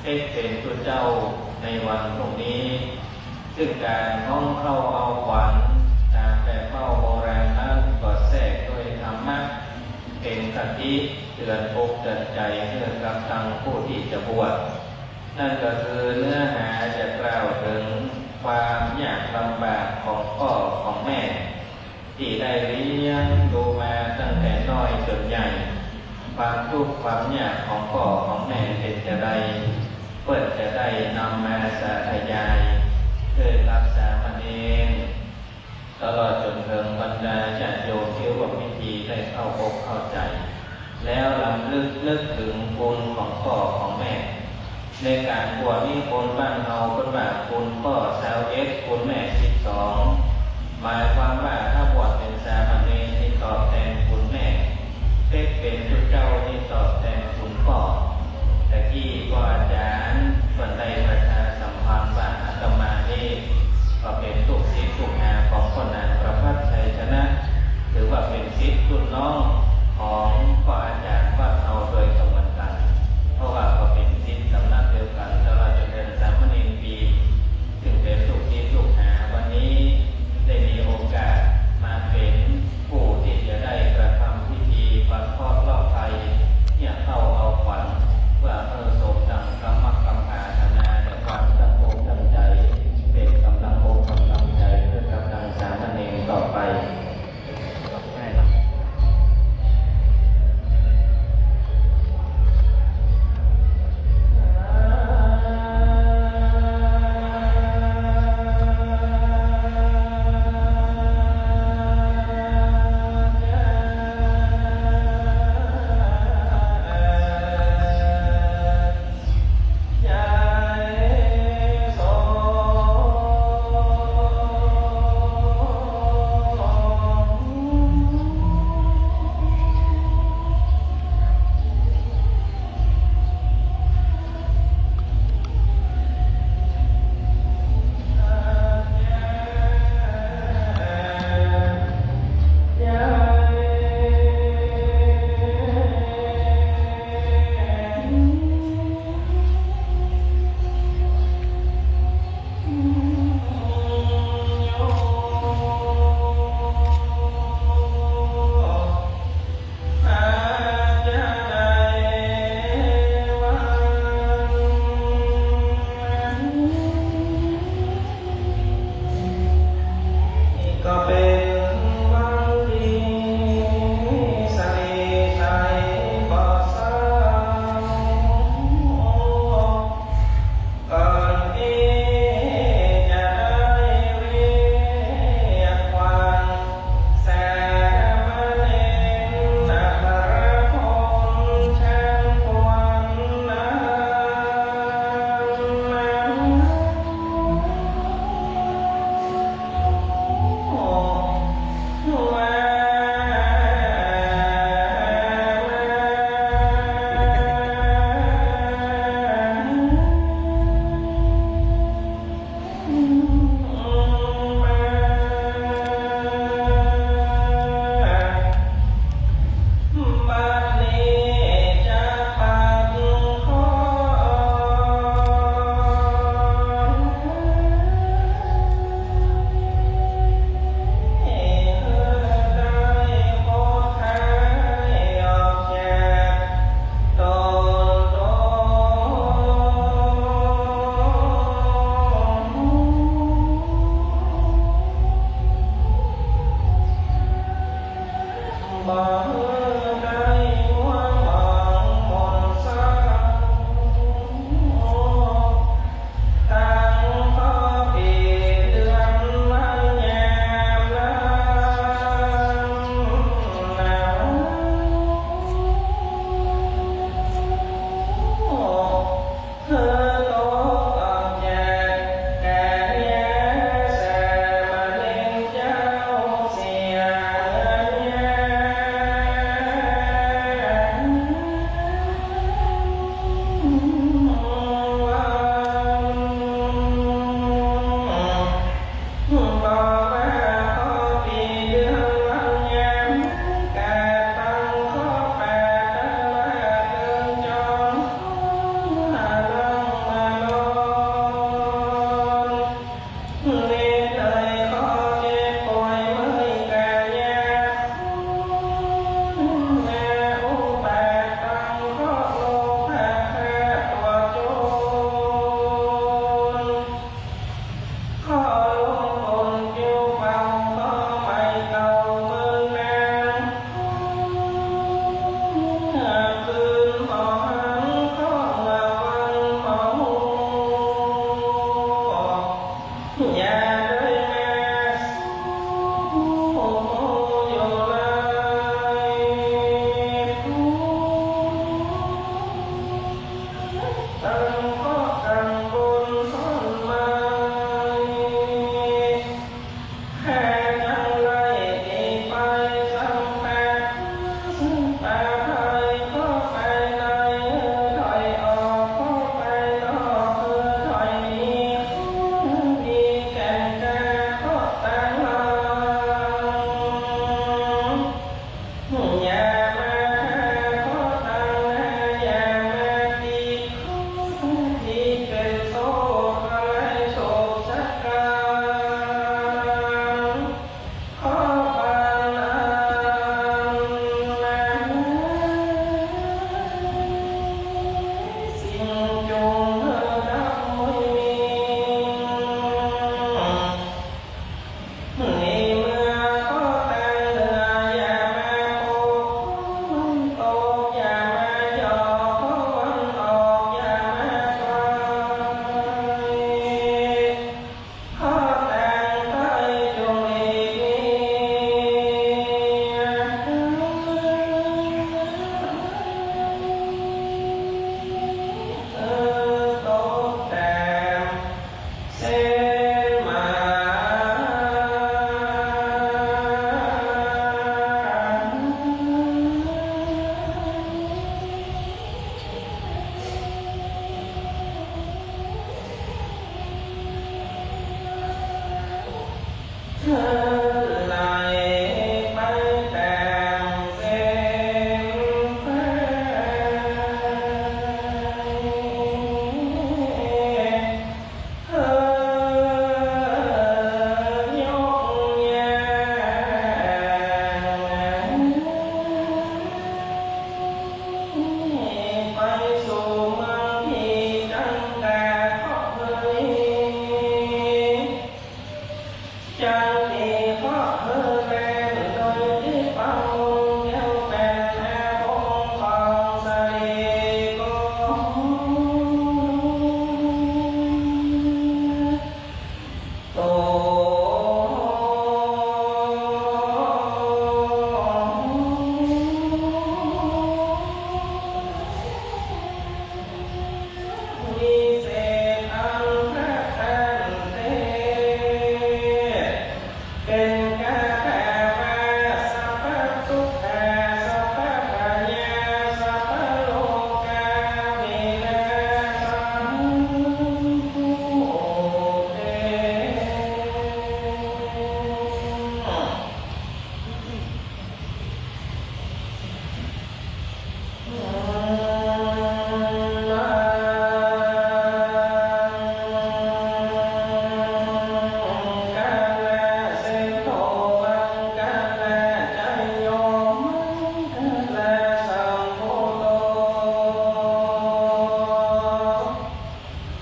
เป็นตัวเจ้าในวันพรุ่งนี้ซึ่งการน้อมเข้าเอาขวัญตามแบบเข้าโบราณนั้นก็แทรกด้วยธรรมะเป็นคติเตือนอกเตือนใจเพื่อกับทางผู้ที่จะบวชนั่นก็คือเนื้อหาจะกล่าวถึงความยากลำบากของพ่อของแม่ที่ได้เลี้ยงดูมาตั้งแต่น้อยจนใหญ่ความทุกข์ความยากของพ่อของแม่เป็นจะได้เพื่อจะได้นำมาสาธยายเพื่อรักษามันเองตลอดจนถึงบรรดาญาติโยมที่ร่วมพิธีได้เข้าอกเข้าใจแล้วรำลึกนึกถึงบุญของพ่อของแม่ในการบวชนี้คนบ้านเราเป็นแบบคุณพ่อชาวเอสคุณแม่12หมายความว่าถ้าบวชเป็นสามเณรที่ตอบแทนคุณแม่เป็นจุดเจ้าที่ตอบแทนคุณพ่อแต่ที่ก็อาจารย์คนใดประชาสัมพันธ์ว่าอาตมานี่ก็เป็นลูกศิษย์ลูกหาของคนนางประภัสชัยชนะหรือว่าเป็นศิษย์รุ่นน้องของพ่ออาจารย์วัดเอาโดยสมบัติกันเพราะว่าก็เป็นศิษย์สำนักเดียวกันตลอดจนเป็นสามเณรปีซึ่งเป็นลูกศิษย์ลูกหาวันนี้ได้มีโอกาสมาเป็น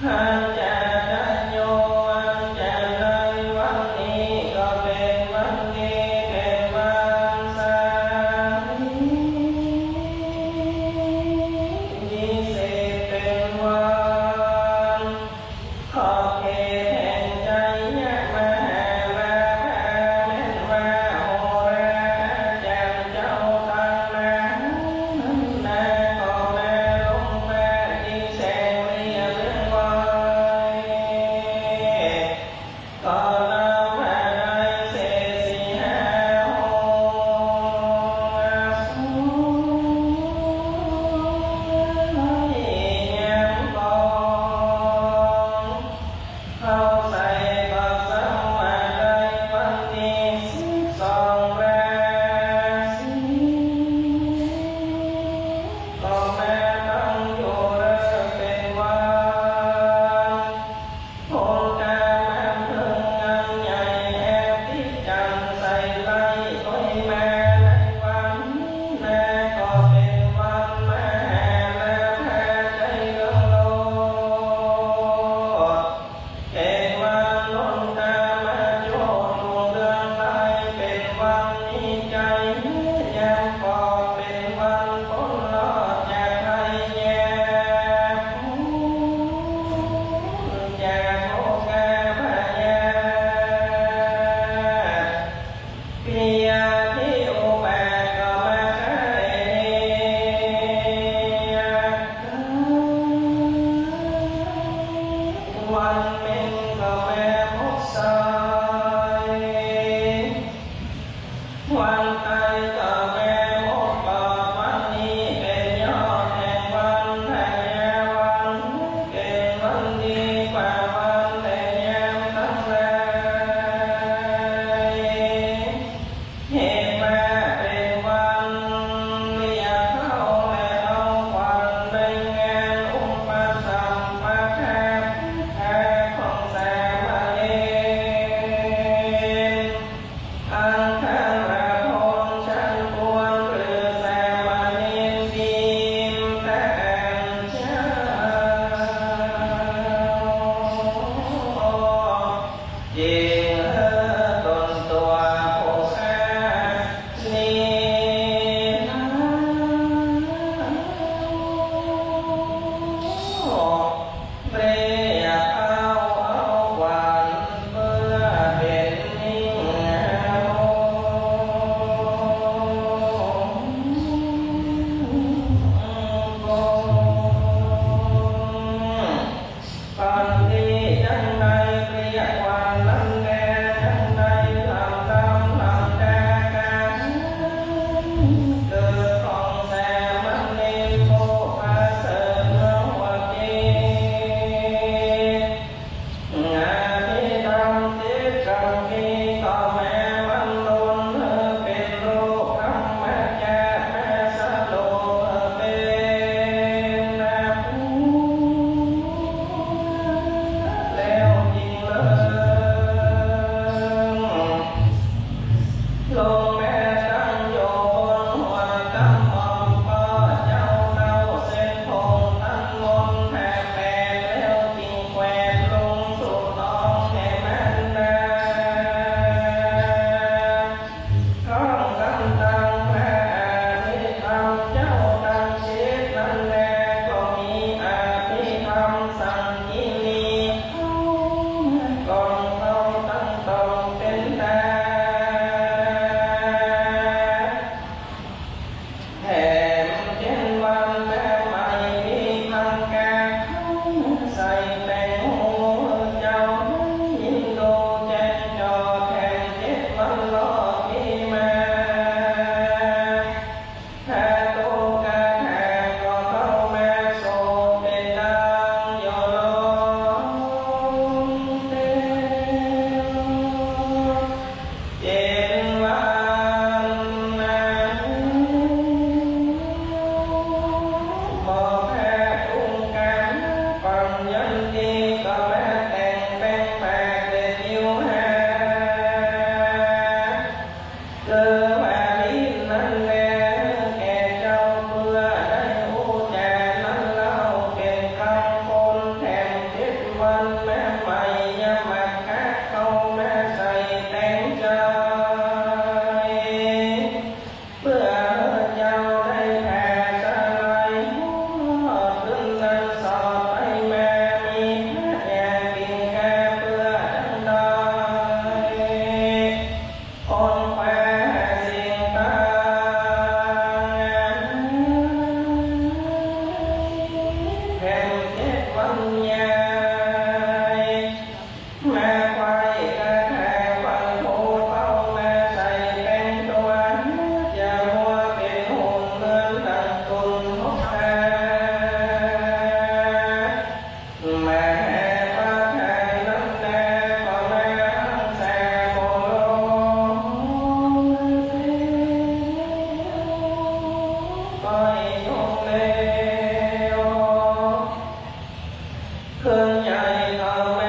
หันจะได้โยวันจะในวันนี้ก็เป็นวันดีเป็นวันสามีเศษเป็นวันขอบเขตแห่งใจยะมหาราภาแม่นว่าโหราจารย์เจ้าตั้งนานาก็มาลงมาที่แสงเรียบเรื่องไว้ก็นำมาได้เศษสี่ห้าหกสูให้ยามกองเข้าใส่ก็สมาได้วันที่12ราศีก็มาตั้งอยู่เริ่มเป็นวันโคงกามันเพิ่งงานใหญ่แอบที่จันใส่ไล่ต้อยมาในวันนี้นาก็เป็นวันมหาราภาใจเรื่องโลดเป็นวันล้นตามาโยดดวงเดือนไทยเป็นวันมีใจยามปอดเป็นวันพ้นรอดจากภัยแย่จากโลกาพยาปิยาที่อุบาก็มาใช้วันเป็นก็แม่พบสายวันตายก็แม่พบปอดวันนี้เป็นยอดแห่งวันแห่งยาวันเป็นวันดีกว่าวันแต่ยามทั้งหลายเหตุมาเป็นวันเรียกเข้าและเอาควันในงานอุปสัมปทาแท้ขอ วันแม่ใหม่ยามมาคักเข้าแม่ใส่แต่งใจเพื่อเจ้าได้แผ่สลายหัวขึ้นนั้นสอดไปแม่มีแค่กินแค่เพื่อดังใดคนแควสิ่งต่างแห่งเจ็ดวันใหญ่แม่ควายกระแทกฟันโพเต้าแม่ใส่เป็นตัวอย่ามัวเป็นหุ่นเหมือนดังตุนทกแท้แม่ป้าแทนน้ำแน่ก็แม่แซ่โมโลก็อีกองเลวเครื่องใหญ่เท่าแม่